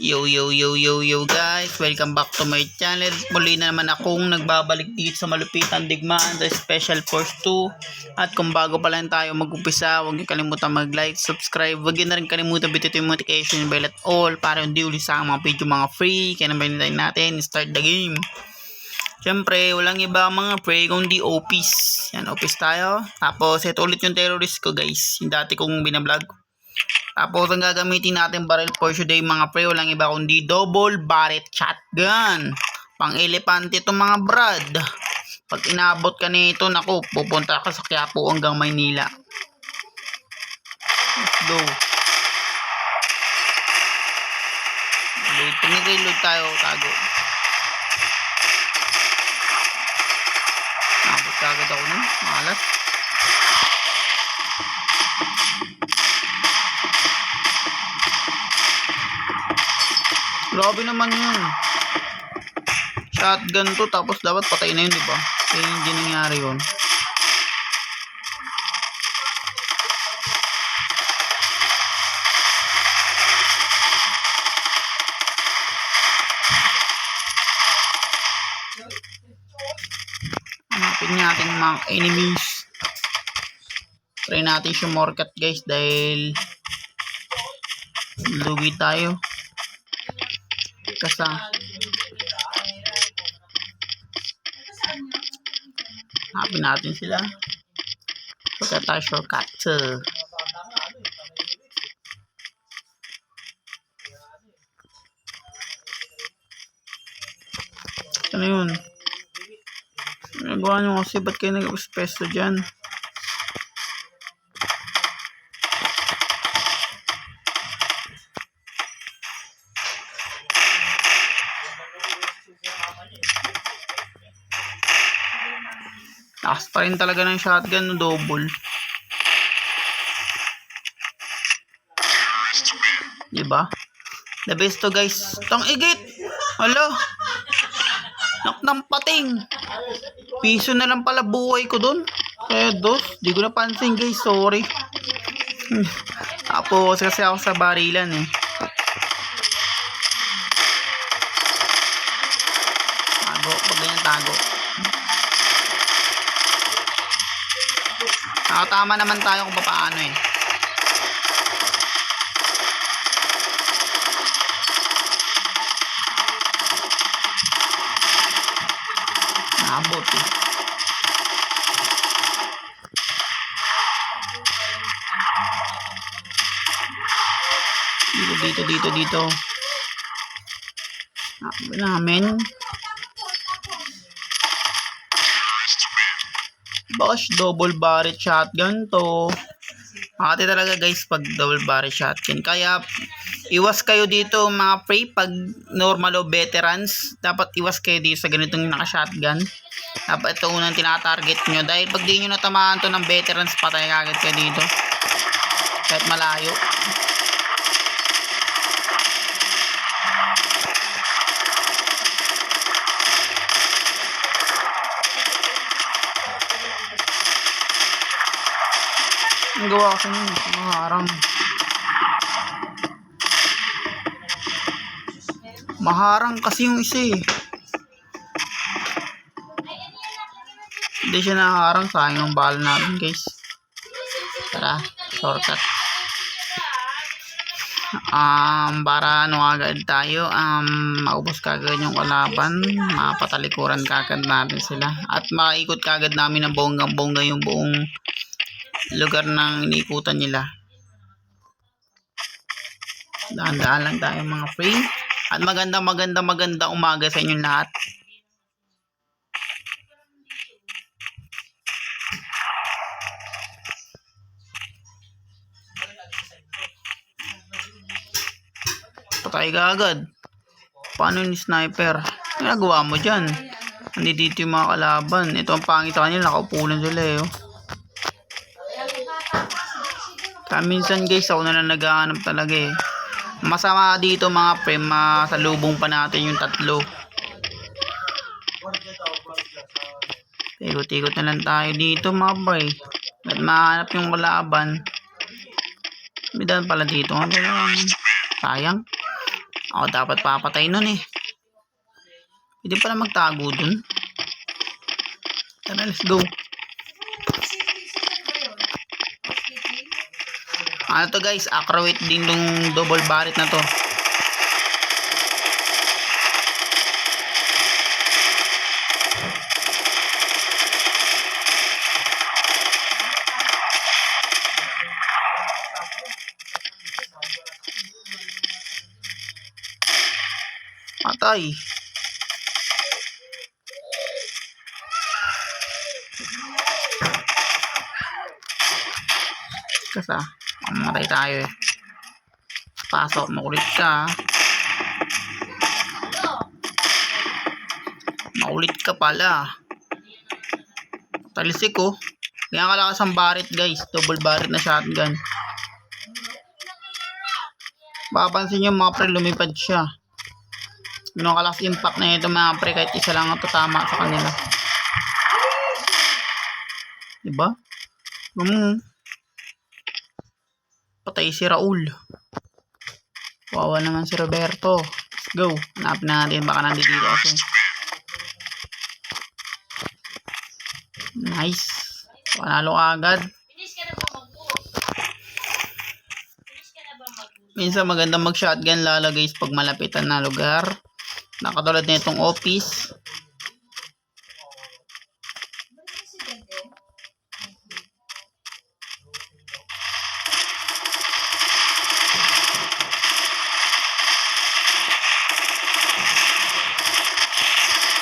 Yo yo yo yo yo guys, welcome back to my channel. Muli na naman akong nagbabalik dito sa Malupitan Digmaan sa Special Force 2. At kung bago pa lang tayo mag-umpisa, huwag niyo kalimutan mag-like, subscribe. Huwag niyo na rin kalimutan bituin yung notification bell at all para hindi uli sa mga video mga free. Kaya naman natin start the game. Siyempre, walang iba mga pre kundi OPs. Yan, OPs tayo. Tapos ito ulit yung terrorist ko guys, yung dati kong binablog. Tapos ang gagamitin natin barrel for today mga pre, walang iba kundi double barrel shotgun. Pang elepante itong mga brad. Pag inabot ka nito, naku, pupunta ka sa Quiapo hanggang Maynila. Let's go. Reload tayo, tago. Nabot ka agad ako nun, malas. Grabe naman yun. Shotgun to, tapos dapat patay na yun, diba? Kaya hindi nangyari yun. Hanapin natin mga enemies. Try natin yung shortcut guys dahil lugi tayo. Kasa hanapin natin sila pagka shortcut. Ano yun? Nagawa nyo kasi, ba't kayo nag-espresso dyan? Lakas pa rin talaga ng shotgun no, double. Diba? The best to guys. Tang igit! Hala! Naknang pating! Piso na lang pala buhay ko dun. Kaya dos. Di ko napansin guys. Sorry. Tapos kasi ako sa barilan eh. Tago. Pag ganyan tago. Nakatama naman tayo kung paano eh. Nabot eh. Dito. Nabot namin. Gosh, double barrel shotgun to. Makati talaga guys pag double barrel shotgun. Kaya iwas kayo dito mga pre pag normal o veterans. Dapat iwas kayo dito sa ganitong naka-shotgun. Dapat ito unang tinatarget nyo. Dahil pag di nyo natamaan to ng veterans, patay agad kayo dito. Kahit malayo. Ang gawa kasi yun, maharang. Maharang kasi yung isa eh. Hindi siya nakaharang, sayang ang bala natin guys. Tara, shortcut. Para ano agad tayo, maubos kagad yung kalaban, mapatalikuran kagad natin sila. At maikot kagad namin ng bonggang-bongga yung buong lugar ng iniikutan nila. Dahan-dahan lang tayo mga free. At maganda umaga sa inyong lahat. Patay ka agad. Paano ni sniper? Nagawa mo dyan? Hindi dito yung mga kalaban. Ito ang pangit sa kanila, nakaupo lang sila eh. Kaya minsan guys, ako na lang naghahanap talaga eh. Masama dito mga pre, masalubong pa natin yung tatlo. Ikot-ikot na lang tayo dito mga pre. At mahanap yung kalaban. May daan pala dito. Sayang. Ako dapat papatay nun eh. Pwede pala magtago dun. Tara, let's go. Ano to guys, accurate din yung double barret na to. Patay. Kasi mamatay tayo eh. Pasok, makulit ka. Makulit ka pala. Talisik oh. Kaya kalakas ang barret guys. Double barret na shotgun. Papansin nyo mga pre, lumipad siya. Yung kalakas impact na ito mga pre, kahit isa lang ang tatama sa kanila. Diba? Patay si Raul. Wawa naman si Roberto. Let's go. Hanapin natin, baka nandito kasi. Nice. Panalo agad. Minsan maganda mag shotgun lalo guys pag malapitan na lugar. Nakatulad na itong office.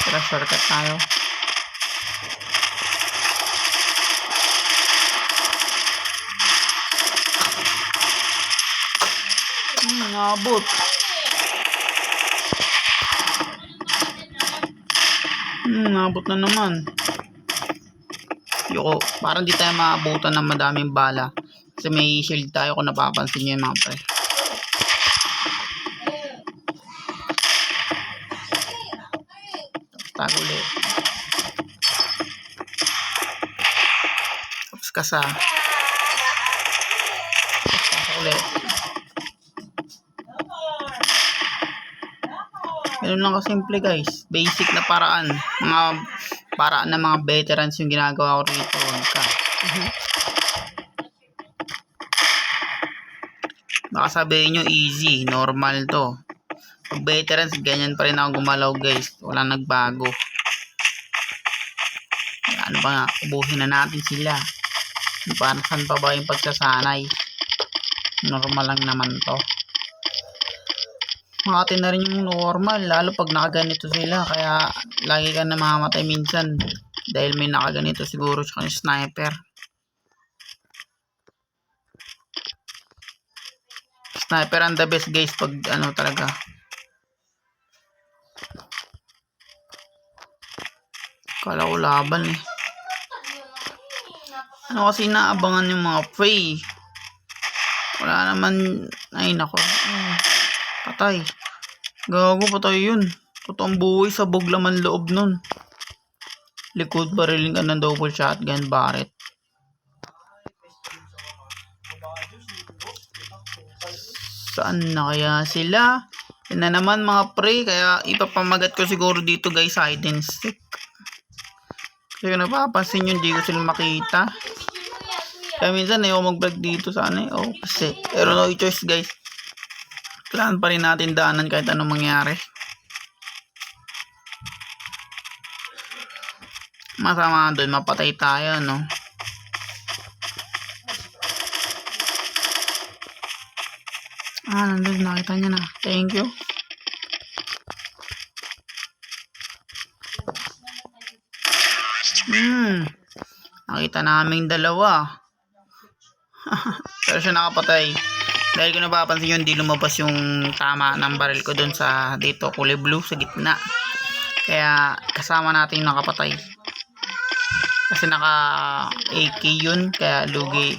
Tara, shortcut tayo. Nabot. Nabot na naman. Yoko, parang di tayo maabutan ng madaming bala. Kasi may shield tayo kung napapansin nyo yung mga pre. Tapos tago ulit. Tapos kasa. Tapos tago ulit. Ganun lang kasimple guys. Basic na paraan. Mga paraan ng mga veterans yung ginagawa ko rito. Baka sabihin nyo easy. Normal to. Pag veterans, ganyan pa rin ako gumalaw guys. Walang nagbago. Ano ba nga? Ubuhin na natin sila. Para saan pa ba yung pagsasanay? Normal lang naman to. Makati na rin yung normal, lalo pag nakaganito sila, kaya lagi ka namamatay minsan dahil may nakaganito siguro sa sniper. Sniper ang the best guys pag ano talaga. Kala ko laban eh. Ano kasi naabangan yung mga prey. Wala naman, ay nako. Patay. Gago, patay yun. Totoong buhay sa buglaman loob nun. Likod bariling ka ng double shotgun barret. Saan na kaya sila? Yan na naman mga pre. Kaya ipapamagat ko siguro dito guys, hide and seek. Kasi kung napapansin nyo, hindi ko sila makita. Kaya minsan ayaw mag-vlog dito sana eh. Oh, kasi. Pero no choice guys. Kailangan pa rin natin daanan kahit anong mangyari. Masama doon, mapatay tayo, no? Nandun, nakita niya na. Thank you. Nakita naming dalawa. Pero siya nakapatay. Dahil kung napapansin yun, hindi lumabas yung tama ng baril ko dun sa dito, kulay blue sa gitna. Kaya kasama natin yung nakapatay. Kasi naka AK yun, kaya lugi.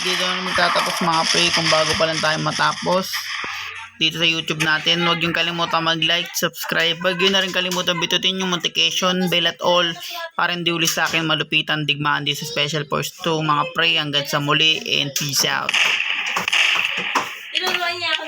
Dito na magtatapos mga pre. Kung bago pa lang tayo matapos, dito sa YouTube natin. Huwag yung kalimutan mag-like, subscribe. Huwag yun na rin kalimutan bitutin yung notification bell at all para hindi uli sa akin malupitan digmaan dito sa Special Force 2. Mga pre, hanggang sa muli and peace out. Tinuruan niya ako